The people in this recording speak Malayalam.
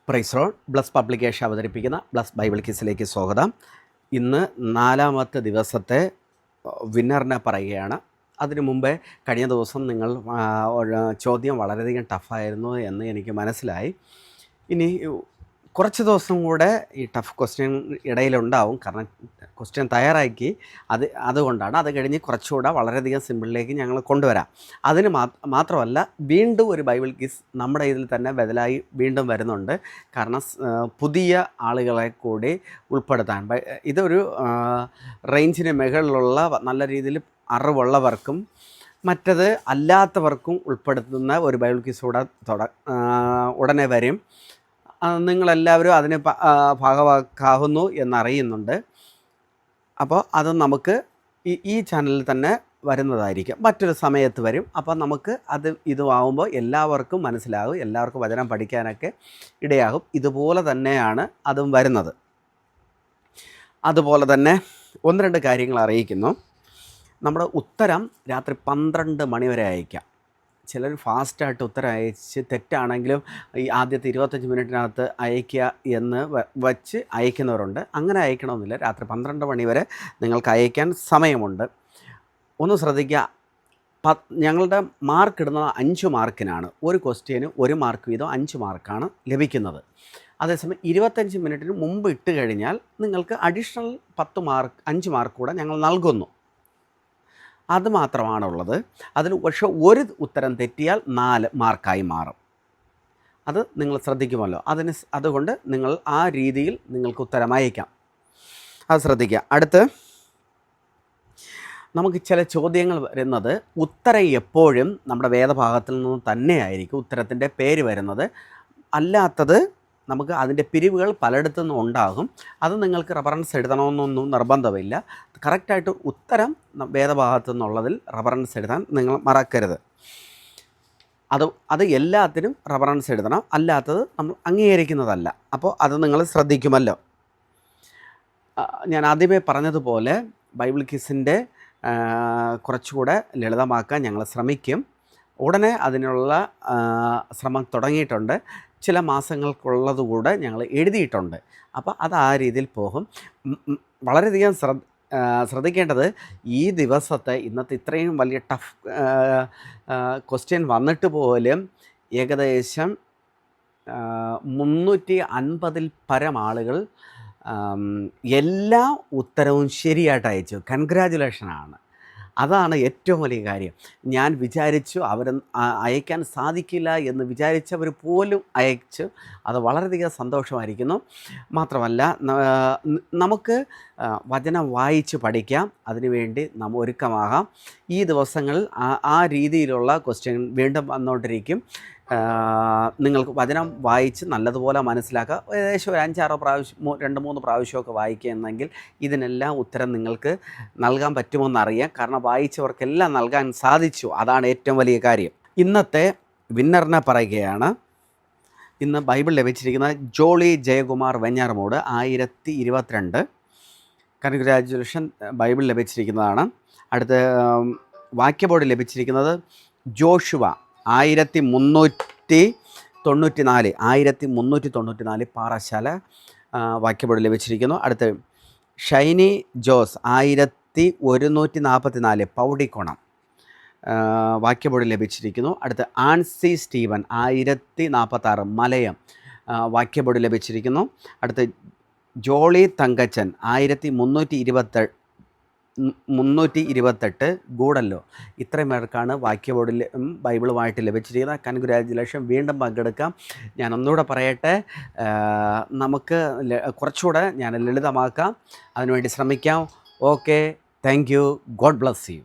Price Lord. ബ്ലസ് പബ്ലിക്കേഷൻ അവതരിപ്പിക്കുന്ന ബ്ലസ് ബൈബിൾ ക്വിസിലേക്ക് സ്വാഗതം. ഇന്ന് 4-ാമത്തെ ദിവസത്തെ വിന്നറിനെ പറയുകയാണ്. അതിനു മുമ്പേ കഴിഞ്ഞ ദിവസം ചോദ്യം വളരെയധികം ടഫായിരുന്നു എന്ന് എനിക്ക് മനസ്സിലായി. ഇനി കുറച്ച് ദിവസം കൂടെ ഈ ടഫ് ക്വസ്റ്റ്യൻ ഇടയിലുണ്ടാവും, കാരണം ക്വസ്റ്റ്യൻ തയ്യാറാക്കി അതുകൊണ്ടാണ്. അത് കഴിഞ്ഞ് കുറച്ചുകൂടെ വളരെയധികം സിമ്പിളിലേക്ക് ഞങ്ങൾ കൊണ്ടുവരാം. അതിന് മാത്രമല്ല, വീണ്ടും ഒരു ബൈബിൾ ക്വിസ് നമ്മുടെ ഇതിൽ തന്നെ ബദലായി വീണ്ടും വരുന്നുണ്ട്. കാരണം പുതിയ ആളുകളെ കൂടി ഉൾപ്പെടുത്താൻ, ഇതൊരു റേഞ്ചിന് മുകളിലുള്ള നല്ല രീതിയിൽ അറിവുള്ളവർക്കും മറ്റത് അല്ലാത്തവർക്കും ഉൾപ്പെടുത്തുന്ന ഒരു ബൈബിൾ ക്വിസ് ഉടനെ വരും. നിങ്ങളെല്ലാവരും അതിന് ഭാഗമാക്കാവുന്നു എന്നറിയുന്നുണ്ട്. അപ്പോൾ അത് നമുക്ക് ഈ ചാനലിൽ തന്നെ വരുന്നതായിരിക്കും, മറ്റൊരു സമയത്ത് വരും. അപ്പോൾ നമുക്ക് ഇതുമാകുമ്പോൾ എല്ലാവർക്കും മനസ്സിലാകും, എല്ലാവർക്കും വചനം പഠിക്കാനൊക്കെ ഇടയാകും. ഇതുപോലെ തന്നെയാണ് അതും വരുന്നത്. അതുപോലെ തന്നെ 1-2 കാര്യങ്ങൾ അറിയിക്കുന്നു. നമ്മുടെ ഉത്തരം രാത്രി 12 മണി വരെ അയക്കാം. ചിലർ ഫാസ്റ്റായിട്ട് ഉത്തരം അയച്ച് തെറ്റാണെങ്കിലും ഈ ആദ്യത്തെ 25 മിനിറ്റിനകത്ത് അയയ്ക്കുക എന്ന് വച്ച് അയക്കുന്നവരുണ്ട്. അങ്ങനെ അയക്കണമെന്നില്ല. രാത്രി 12 മണി വരെ നിങ്ങൾക്ക് അയക്കാൻ സമയമുണ്ട്. ഒന്ന് ശ്രദ്ധിക്കുക, ഞങ്ങളുടെ മാർക്ക് ഇടുന്നത് 5 മാർക്കിനാണ്. ഒരു ക്വസ്റ്റ്യന് 1 മാർക്ക് വീതം 5 മാർക്കാണ് ലഭിക്കുന്നത്. അതേസമയം 25 മിനിറ്റിന് മുമ്പ് ഇട്ട് കഴിഞ്ഞാൽ നിങ്ങൾക്ക് അഡീഷണൽ 5 മാർക്ക് കൂടെ ഞങ്ങൾ നൽകുന്നു. അതുമാത്രമാണുള്ളത്. അതിൽ പക്ഷേ ഒരു ഉത്തരം തെറ്റിയാൽ 4 മാർക്കായി മാറും. അത് നിങ്ങൾ ശ്രദ്ധിക്കുമല്ലോ. അതുകൊണ്ട് നിങ്ങൾ ആ രീതിയിൽ നിങ്ങൾക്ക് ഉത്തരം അയക്കാം. അത് ശ്രദ്ധിക്കുക. അടുത്ത് നമുക്ക് ചില ചോദ്യങ്ങൾ വരുന്നത്, ഉത്തരം എപ്പോഴും നമ്മുടെ വേദഭാഗത്തിൽ നിന്ന് തന്നെയായിരിക്കും ഉത്തരത്തിൻ്റെ പേര് വരുന്നത്. അല്ലാത്തത് നമുക്ക് അതിൻ്റെ പിരിവുകൾ പലയിടത്തുനിന്നും ഉണ്ടാകും. അത് നിങ്ങൾക്ക് റെഫറൻസ് എഴുതണമെന്നൊന്നും നിർബന്ധമില്ല. കറക്റ്റായിട്ട് ഉത്തരം വേദഭാഗത്തു നിന്നുള്ളതിൽ റെഫറൻസ് എഴുതാൻ നിങ്ങൾ മറക്കരുത്. അത് എല്ലാത്തിനും റെഫറൻസ് എഴുതണം, അല്ലാത്തത് നമ്മൾ അംഗീകരിക്കുന്നതല്ല. അപ്പോൾ അത് നിങ്ങൾ ശ്രദ്ധിക്കുമല്ലോ. ഞാൻ ആദ്യമേ പറഞ്ഞതുപോലെ ബൈബിൾ ക്വിസിൻ്റെ കുറച്ചുകൂടെ ലളിതമാക്കാൻ ഞങ്ങൾ ശ്രമിക്കും. ഉടനെ അതിനുള്ള ശ്രമം തുടങ്ങിയിട്ടുണ്ട്. ചില മാസങ്ങൾക്കുള്ളതുകൂടെ ഞങ്ങൾ എഴുതിയിട്ടുണ്ട്. അപ്പോൾ അത് ആ രീതിയിൽ പോകും. വളരെയധികം ശ്രദ്ധിക്കേണ്ടത്, ഈ ദിവസത്തെ ഇന്നത്തെ ഇത്രയും വലിയ ടഫ് ക്വസ്റ്റ്യൻ വന്നിട്ട് പോലും ഏകദേശം 350-ൽ പരം ആളുകൾ എല്ലാ ഉത്തരവും ശരിയായിട്ട് അയച്ചു. കൺഗ്രാജുലേഷനാണ്. അതാണ് ഏറ്റവും വലിയ കാര്യം. ഞാൻ വിചാരിച്ചു അയക്കാൻ സാധിക്കില്ല എന്ന് വിചാരിച്ചവർ പോലും അയച്ചു. അത് വളരെയധികം സന്തോഷമായിരിക്കുന്നു. മാത്രമല്ല, നമുക്ക് വചനം വായിച്ച് പഠിക്കാം. അതിനുവേണ്ടി നാം ഒരുക്കമാകാം. ഈ ദിവസങ്ങളിൽ ആ രീതിയിലുള്ള ക്വസ്റ്റ്യൻ വീണ്ടും വന്നുകൊണ്ടിരിക്കും. നിങ്ങൾക്ക് വചനം വായിച്ച് നല്ലതുപോലെ മനസ്സിലാക്കുക. ഏകദേശം ഒരു 5-6 പ്രാവശ്യം 2-3 പ്രാവശ്യമൊക്കെ വായിക്കുകയെന്നെങ്കിൽ ഇതിനെല്ലാം ഉത്തരം നിങ്ങൾക്ക് നൽകാൻ പറ്റുമെന്നറിയാം. കാരണം വായിച്ചവർക്കെല്ലാം നൽകാൻ സാധിച്ചു. അതാണ് ഏറ്റവും വലിയ കാര്യം. ഇന്നത്തെ വിന്നറിനെ പറയുകയാണ്. ഇന്ന് ബൈബിൾ ലഭിച്ചിരിക്കുന്ന ജോളി ജയകുമാർ വെഞ്ഞാറമൂട് 1022. കൺഗ്രാജുലേഷൻ, ബൈബിൾ ലഭിച്ചിരിക്കുന്നതാണ്. അടുത്ത വാക്യബോർഡ് ലഭിച്ചിരിക്കുന്നത് ജോഷുവ 1394 പാറശാല വാക്യബോർഡ് ലഭിച്ചിരിക്കുന്നു. അടുത്ത് ഷൈനി ജോസ് 1144 പൗടിക്കോണം വാക്യബോർഡ് ലഭിച്ചിരിക്കുന്നു. അടുത്ത് ആൻസി സ്റ്റീവൻ 1046 മലയം വാക്യബോർഡ് ലഭിച്ചിരിക്കുന്നു. അടുത്ത് ജോളി തങ്കച്ചൻ 1328 ഗൂഡല്ലോ. ഇത്രയും പേർക്കാണ് വാക്യബോർഡിൽ ബൈബിളുമായിട്ട് ലഭിച്ചിരിക്കുന്നത്. കൺഗ്രാജുലേഷൻ. വീണ്ടും പങ്കെടുക്കാം. ഞാൻ ഒന്നുകൂടെ പറയട്ടെ, നമുക്ക് കുറച്ചുകൂടെ ഞാൻ ലളിതമാക്കാം. അതിനുവേണ്ടി ശ്രമിക്കാം. Okay, thank you. God bless you.